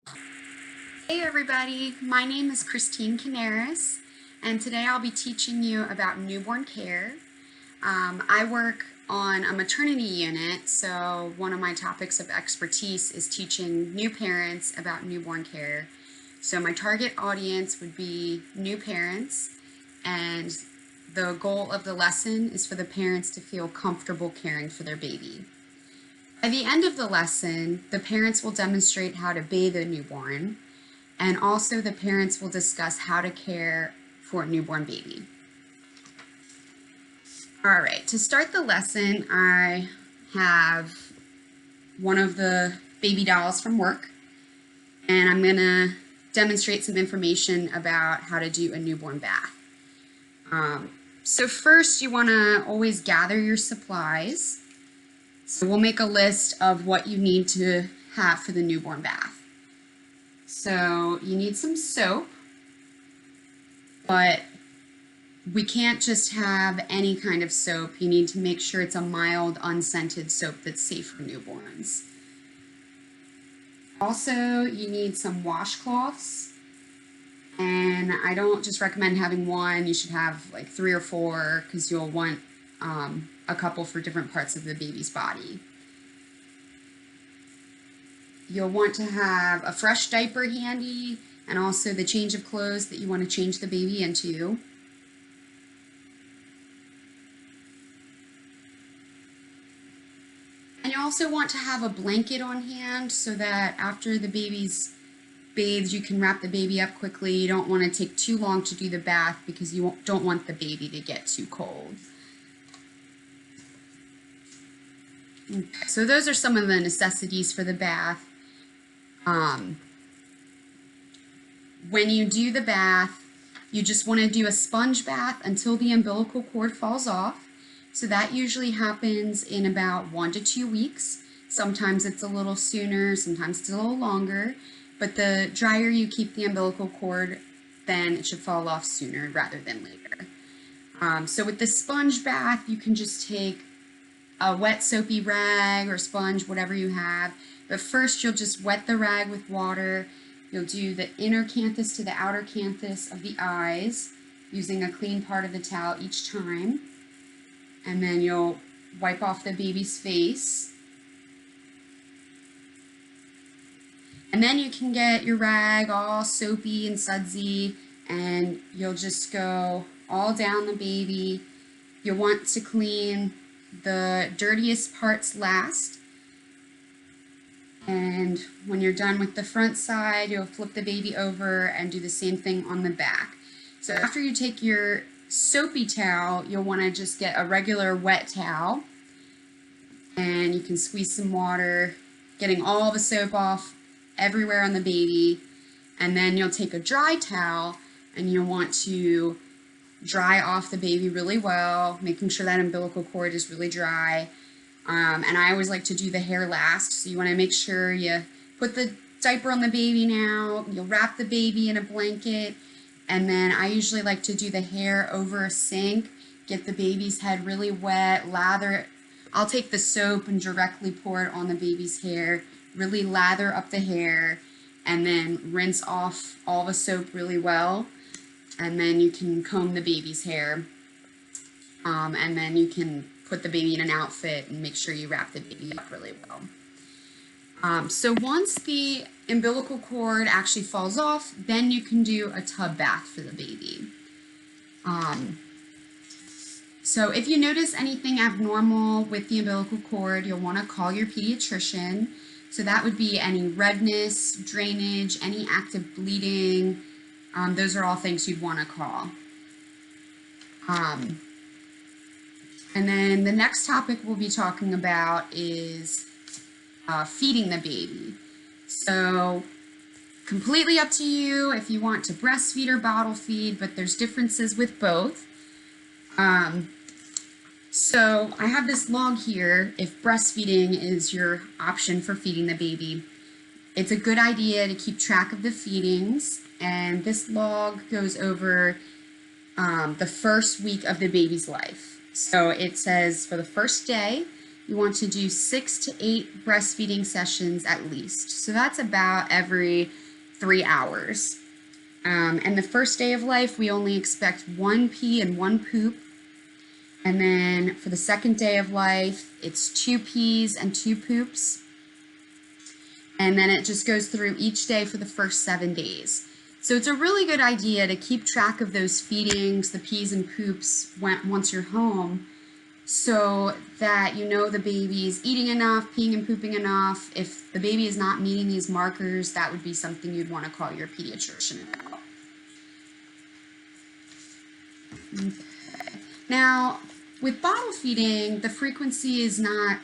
Hey everybody, my name is Christine Canaris, and today I'll be teaching you about newborn care. I work on a maternity unit, so one of my topics of expertise is teaching new parents about newborn care. So my target audience would be new parents, and the goal of the lesson is for the parents to feel comfortable caring for their baby. By the end of the lesson, the parents will demonstrate how to bathe a newborn, and also the parents will discuss how to care for a newborn baby. All right, to start the lesson, I have one of the baby dolls from work, and I'm gonna demonstrate some information about how to do a newborn bath. So first you wanna always gather your supplies. So we'll make a list of what you need to have for the newborn bath. So you need some soap, but we can't just have any kind of soap. You need to make sure it's a mild, unscented soap that's safe for newborns. Also, you need some washcloths, and I don't just recommend having one. You should have like 3 or 4 because you'll want a couple for different parts of the baby's body. You'll want to have a fresh diaper handy and also the change of clothes that you want to change the baby into. And you also want to have a blanket on hand so that after the baby's bathed, you can wrap the baby up quickly. You don't want to take too long to do the bath because you don't want the baby to get too cold. Okay, so those are some of the necessities for the bath. When you do the bath, you just want to do a sponge bath until the umbilical cord falls off. So that usually happens in about 1 to 2 weeks. Sometimes it's a little sooner, sometimes it's a little longer, but the drier you keep the umbilical cord, then it should fall off sooner rather than later. So with the sponge bath, you can just take a wet soapy rag or sponge, whatever you have, but first you'll just wet the rag with water. You'll do the inner canthus to the outer canthus of the eyes using a clean part of the towel each time. And then you'll wipe off the baby's face. And then you can get your rag all soapy and sudsy, and you'll just go all down the baby. You'll want to clean the dirtiest parts last. And when you're done with the front side, you'll flip the baby over and do the same thing on the back. So after you take your soapy towel, you'll want to just get a regular wet towel, and you can squeeze some water, getting all the soap off everywhere on the baby. And then you'll take a dry towel and you'll want to dry off the baby really well, making sure that umbilical cord is really dry. And I always like to do the hair last, so you want to make sure you put the diaper on the baby now, you'll wrap the baby in a blanket, and then I usually like to do the hair over a sink, get the baby's head really wet, lather it. I'll take the soap and directly pour it on the baby's hair, really lather up the hair, and then rinse off all the soap really well. And then you can comb the baby's hair, and then you can put the baby in an outfit and make sure you wrap the baby up really well. So once the umbilical cord actually falls off, then you can do a tub bath for the baby. So if you notice anything abnormal with the umbilical cord, you'll want to call your pediatrician. So that would be any redness, drainage, any active bleeding. Those are all things you'd want to call. And then the next topic we'll be talking about is feeding the baby. So completely up to you if you want to breastfeed or bottle feed, but there's differences with both. So I have this log here. If breastfeeding is your option for feeding the baby, it's a good idea to keep track of the feedings, and this log goes over the first week of the baby's life. So it says for the first day, you want to do 6 to 8 breastfeeding sessions at least. So that's about every 3 hours. And the first day of life, we only expect 1 pee and 1 poop. And then for the second day of life, it's 2 pees and 2 poops. And then it just goes through each day for the first 7 days. So it's a really good idea to keep track of those feedings, the pees and poops once you're home, so that you know the baby is eating enough, peeing and pooping enough. If the baby is not meeting these markers, that would be something you'd want to call your pediatrician about. Okay. Now, with bottle feeding, the frequency is not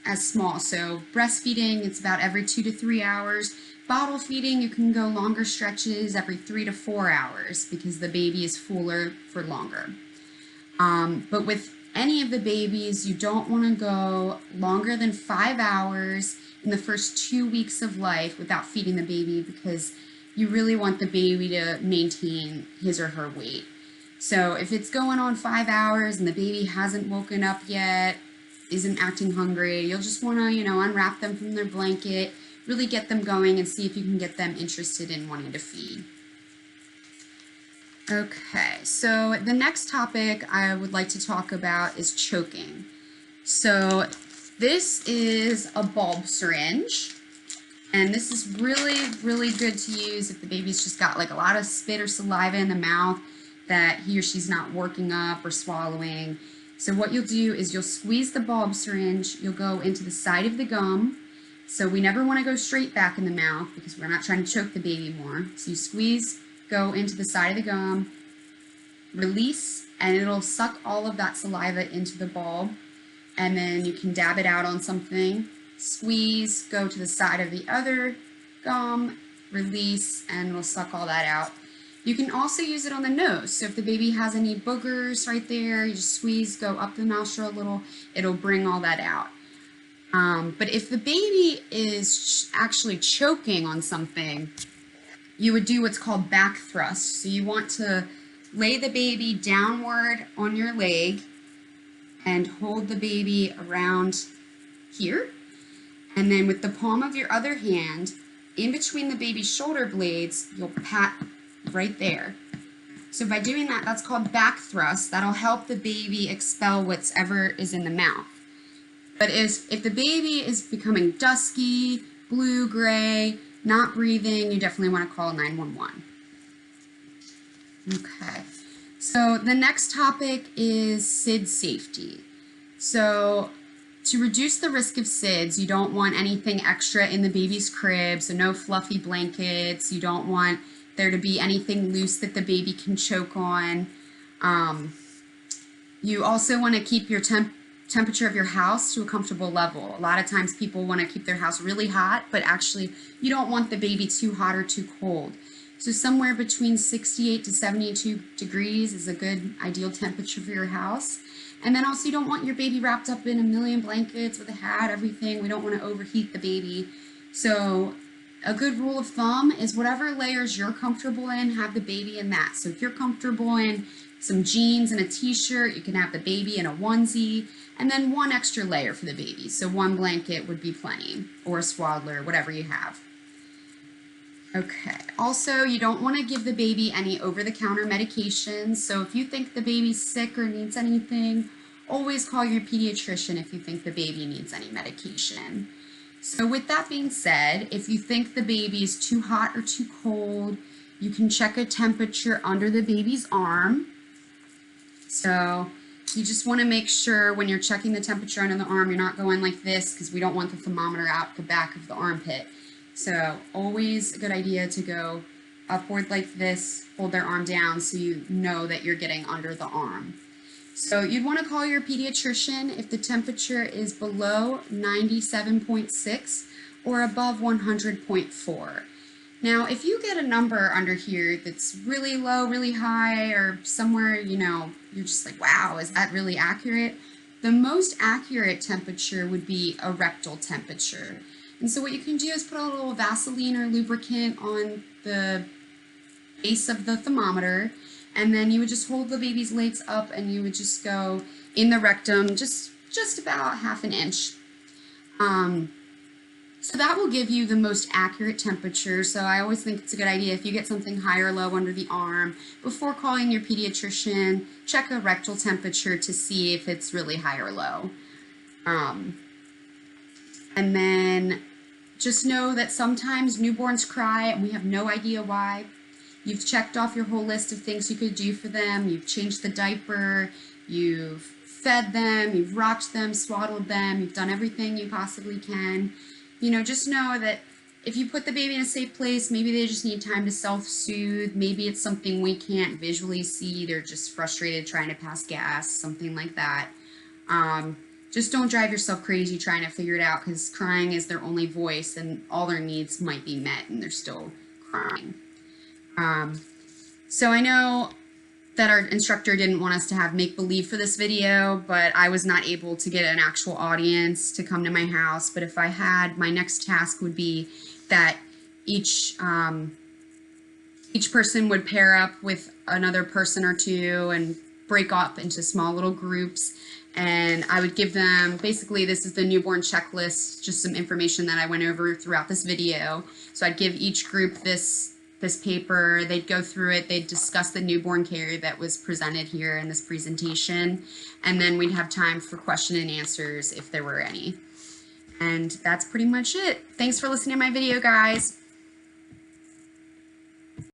as small. So breastfeeding, it's about every 2 to 3 hours. Bottle feeding, you can go longer stretches every 3 to 4 hours because the baby is fuller for longer. But with any of the babies, you don't want to go longer than 5 hours in the first 2 weeks of life without feeding the baby, because you really want the baby to maintain his or her weight. So if it's going on 5 hours and the baby hasn't woken up yet, isn't acting hungry, you'll just want to, unwrap them from their blanket, really get them going and see if you can get them interested in wanting to feed. Okay, so the next topic I would like to talk about is choking. So this is a bulb syringe, and this is really, really good to use if the baby's just got like a lot of spit or saliva in the mouth that he or she's not working up or swallowing. So what you'll do is you'll squeeze the bulb syringe, you'll go into the side of the gum. So we never want to go straight back in the mouth because we're not trying to choke the baby more. So you squeeze, go into the side of the gum, release, and it'll suck all of that saliva into the bulb. And then you can dab it out on something, squeeze, go to the side of the other gum, release, and it'll suck all that out. You can also use it on the nose. So if the baby has any boogers right there, you just squeeze, go up the nostril a little, it'll bring all that out. But if the baby is actually choking on something, you would do what's called back thrust. So you want to lay the baby downward on your leg and hold the baby around here. And then with the palm of your other hand, in between the baby's shoulder blades, you'll pat right there. So by doing that, that's called back thrust. That'll help the baby expel whatever is in the mouth. But if the baby is becoming dusky, blue, gray, not breathing, you definitely want to call 911. Okay, so the next topic is SIDS safety. So to reduce the risk of SIDS, you don't want anything extra in the baby's crib, so no fluffy blankets. You don't want there to be anything loose that the baby can choke on. You also want to keep your temperature of your house to a comfortable level. A lot of times people want to keep their house really hot, but actually you don't want the baby too hot or too cold. So somewhere between 68 to 72 degrees is a good ideal temperature for your house. And then also you don't want your baby wrapped up in a million blankets with a hat, everything. We don't want to overheat the baby. So a good rule of thumb is whatever layers you're comfortable in, have the baby in that. So if you're comfortable in some jeans and a t-shirt, you can have the baby in a onesie, and then one extra layer for the baby. So one blanket would be plenty, or a swaddler, whatever you have. Okay, also you don't want to give the baby any over-the-counter medications. So if you think the baby's sick or needs anything, always call your pediatrician if you think the baby needs any medication. So with that being said, if you think the baby is too hot or too cold, you can check a temperature under the baby's arm. So you just want to make sure when you're checking the temperature under the arm, you're not going like this because we don't want the thermometer out the back of the armpit. So always a good idea to go upward like this, hold their arm down so you know that you're getting under the arm. So you'd want to call your pediatrician if the temperature is below 97.6 or above 100.4. Now, if you get a number under here that's really low, really high, or somewhere, you're just like, wow, is that really accurate? The most accurate temperature would be a rectal temperature. And so what you can do is put a little Vaseline or lubricant on the base of the thermometer, and then you would just hold the baby's legs up and you would just go in the rectum, just just about 1/2 inch. So that will give you the most accurate temperature. So I always think it's a good idea if you get something high or low under the arm, before calling your pediatrician, check a rectal temperature to see if it's really high or low. And then just know that sometimes newborns cry and we have no idea why. You've checked off your whole list of things you could do for them. You've changed the diaper, you've fed them, you've rocked them, swaddled them, you've done everything you possibly can. You know, just know that if you put the baby in a safe place, maybe they just need time to self-soothe. Maybe it's something we can't visually see. They're just frustrated trying to pass gas, something like that. Just don't drive yourself crazy trying to figure it out, because crying is their only voice and all their needs might be met and they're still crying. So I know that our instructor didn't want us to have make-believe for this video, but I was not able to get an actual audience to come to my house. But if I had, my next task would be that each person would pair up with another person or two and break up into small little groups. And I would give them, basically this is the newborn checklist, just some information that I went over throughout this video. So I'd give each group this paper, they'd go through it, they'd discuss the newborn care that was presented here in this presentation, and then we'd have time for question and answers if there were any. And that's pretty much it. Thanks for listening to my video, guys.